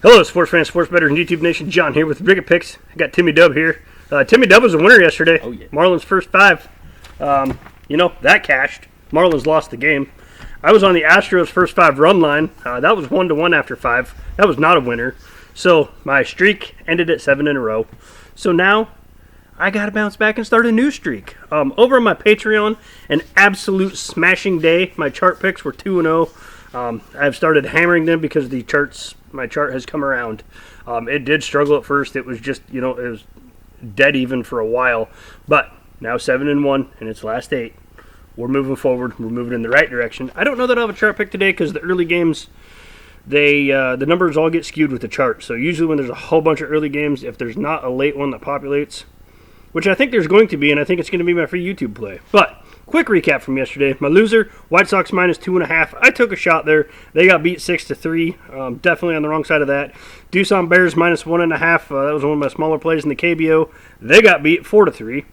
Hello, sports fans, sports bettors, and YouTube Nation. John here with the Bricket Picks. I got TimmyDub here. TimmyDub was a winner yesterday. Oh, yeah. Marlins first five. That cashed. Marlins lost the game. I was on the Astros first five run line. That was 1-1 after five. That was not a winner. So my streak ended at 7 in a row. So now I got to bounce back and start a new streak. Over on my Patreon, an absolute smashing day. My chart picks were 2-0. I've started hammering them because my chart has come around. It did struggle at first. It was just, it was dead even for a while. But now 7-1 in its last 8. We're moving forward. We're moving in the right direction. I don't know that I'll have a chart pick today because the early games, the numbers all get skewed with the chart. So usually when there's a whole bunch of early games, if there's not a late one that populates, which I think there's going to be, and I think it's going to be my free YouTube play. But quick recap from yesterday. My loser, White Sox minus 2.5. I took a shot there. They got beat 6-3. Definitely on the wrong side of that. Doosan Bears minus 1.5. That was one of my smaller plays in the KBO. They got beat 4-3.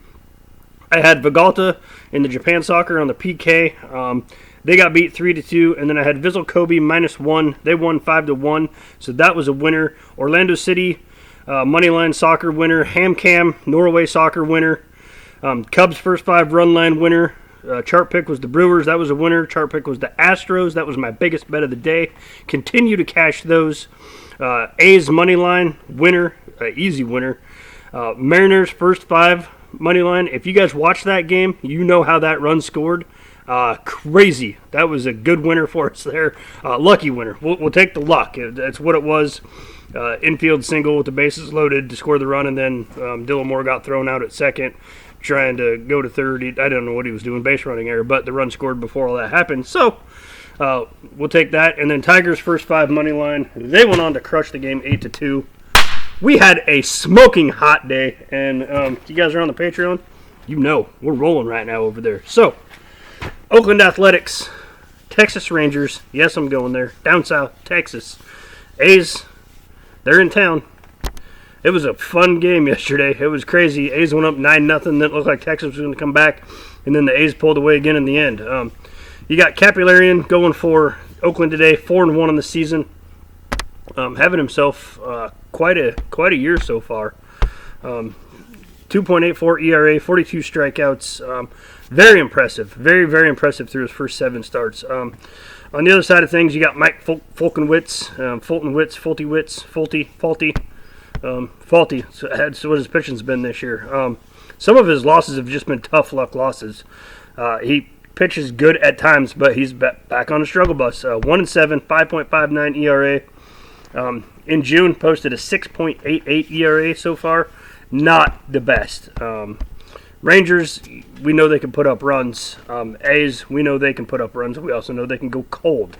I had Vigalta in the Japan Soccer on the PK. They got beat 3-2. And then I had Vissel Kobe minus 1. They won 5-1. So that was a winner. Orlando City Moneyline Soccer winner. HamCam Norway Soccer winner. Cubs first five run line winner. Chart pick was the Brewers. That was a winner. Chart pick was the Astros. That was my biggest bet of the day. Continue to cash those. A's money line winner. Easy winner. Mariners first five money line. If you guys watched that game, you know how that run scored. Crazy. That was a good winner for us there. Lucky winner. We'll take the luck. That's what it was. Infield single with the bases loaded to score the run, and then Dylan Moore got thrown out at second, trying to go to third. I don't know what he was doing, base running error, but the run scored before all that happened. So we'll take that. And then Tigers first five money line. They went on to crush the game 8-2. We had a smoking hot day, and if you guys are on the Patreon, we're rolling right now over there. So Oakland Athletics, Texas Rangers. Yes, I'm going there. Down south, Texas. A's. They're in town. It was a fun game yesterday. It was crazy. A's went up 9-0. Then it looked like Texas was going to come back. And then the A's pulled away again in the end. You got Capularian going for Oakland today. 4-1 in the season. Having himself quite a year so far. 2.84 ERA, 42 strikeouts. Very impressive. Very, very impressive through his first 7 starts. On the other side of things, you got Mike Fultonwitz. Faulty. So that's what his pitching's been this year. Some of his losses have just been tough luck losses. He pitches good at times, but he's back on a struggle bus. 1-7, 5.59 ERA. In June, posted a 6.88 ERA so far. Not the best. Rangers, we know they can put up runs. A's, we know they can put up runs. We also know they can go cold.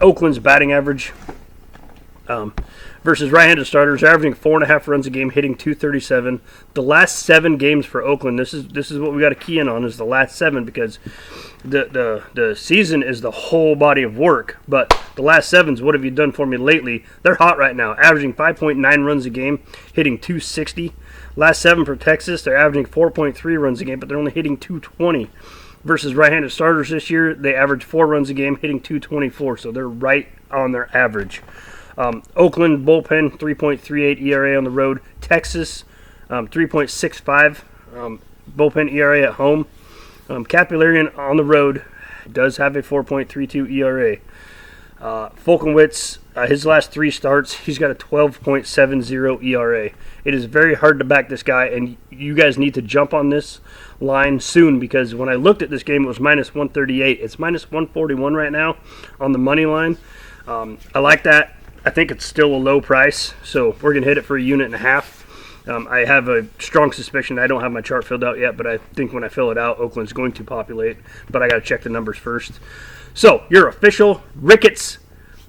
Oakland's batting average versus right-handed starters, averaging 4.5 runs a game, hitting .237. The last 7 games for Oakland, this is what we got to key in on, is the last 7, because the season is the whole body of work. But the last 7's, what have you done for me lately? They're hot right now, averaging 5.9 runs a game, hitting .260. Last 7 for Texas, they're averaging 4.3 runs a game, but they're only hitting .220. Versus right-handed starters this year, they average 4 runs a game, hitting .224. So they're right on their average. Oakland bullpen, 3.38 ERA on the road. Texas, 3.65 bullpen ERA at home. Capularian on the road does have a 4.32 ERA. Fultonwitz, his last 3 starts, he's got a 12.70 ERA. It is very hard to back this guy, and you guys need to jump on this line soon, because when I looked at this game, it was minus 138. It's minus 141 right now on the money line. I like that. I think it's still a low price, so we're going to hit it for 1.5 units. I have a strong suspicion. I don't have my chart filled out yet, but I think when I fill it out, Oakland's going to populate, but I got to check the numbers first. So, your official Ricketts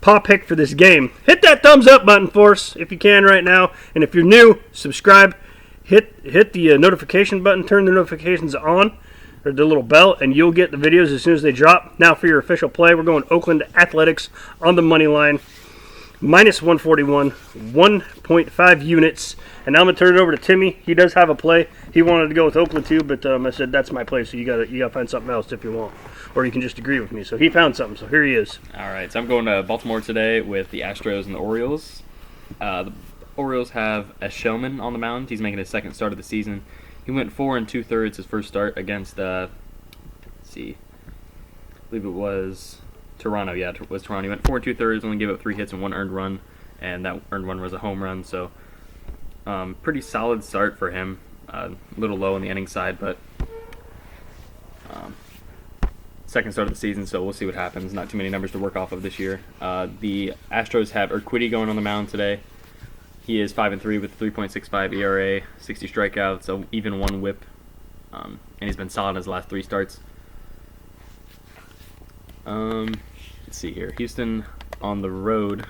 paw pick for this game. Hit that thumbs up button for us if you can right now. And if you're new, subscribe. Hit the notification button. Turn the notifications on, or the little bell, and you'll get the videos as soon as they drop. Now for your official play, we're going Oakland Athletics on the money line. minus 141, 1.5 units. And now I'm gonna turn it over to Timmy. He does have a play. He wanted to go with Oakland too, but I said that's my play, so you gotta find something else if you want, or you can just agree with me. So he found something. So here he is. All right, so I'm going to Baltimore today with the Astros and the Orioles. The Orioles have a Showman on the mound. He's making his second start of the season. He went 4 2/3 his first start against, let's see, I believe it was Toronto. Yeah, it was Toronto. He went 4 2/3, only gave up 3 hits and 1 earned run, and that earned run was a home run. So, pretty solid start for him. A little low on the inning side, but second start of the season, so we'll see what happens. Not too many numbers to work off of this year. The Astros have Urquidy going on the mound today. He is 5-3 with 3.65 ERA, 60 strikeouts, so even 1 whip, and he's been solid in his last 3 starts. Let's see here. Houston on the road.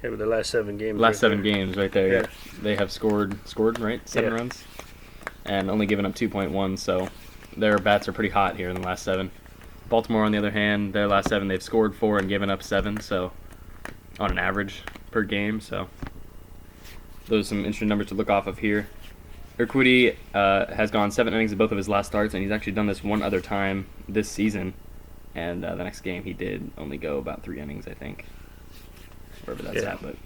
Yeah, with the last 7 games. Last 7 games right there. Yeah. They have scored right? 7 runs, and only given up 2.1. So their bats are pretty hot here in the last 7. Baltimore, on the other hand, their last 7 they've scored 4 and given up 7. So on an average per game. So those are some interesting numbers to look off of here. Urquidy has gone 7 innings in both of his last starts, and he's actually done this one other time this season. And the next game he did only go about 3 innings, I think. Wherever that's at, but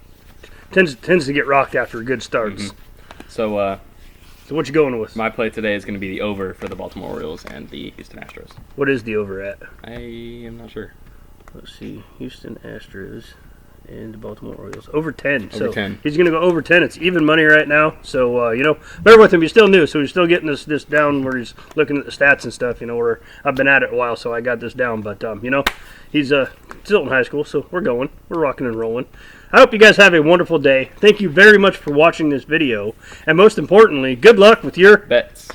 tends to get rocked after good starts. Mm-hmm. So what you going with? My play today is going to be the over for the Baltimore Orioles and the Houston Astros. What is the over at? I am not sure. Let's see. Houston Astros and the Baltimore Orioles. Over 10. Over 10. He's going to go over 10. It's even money right now. So, bear with him. He's still new, so he's still getting this down where he's looking at the stats and stuff, where I've been at it a while, so I got this down. But, he's still in high school, so we're going. We're rocking and rolling. I hope you guys have a wonderful day. Thank you very much for watching this video. And most importantly, good luck with your bets.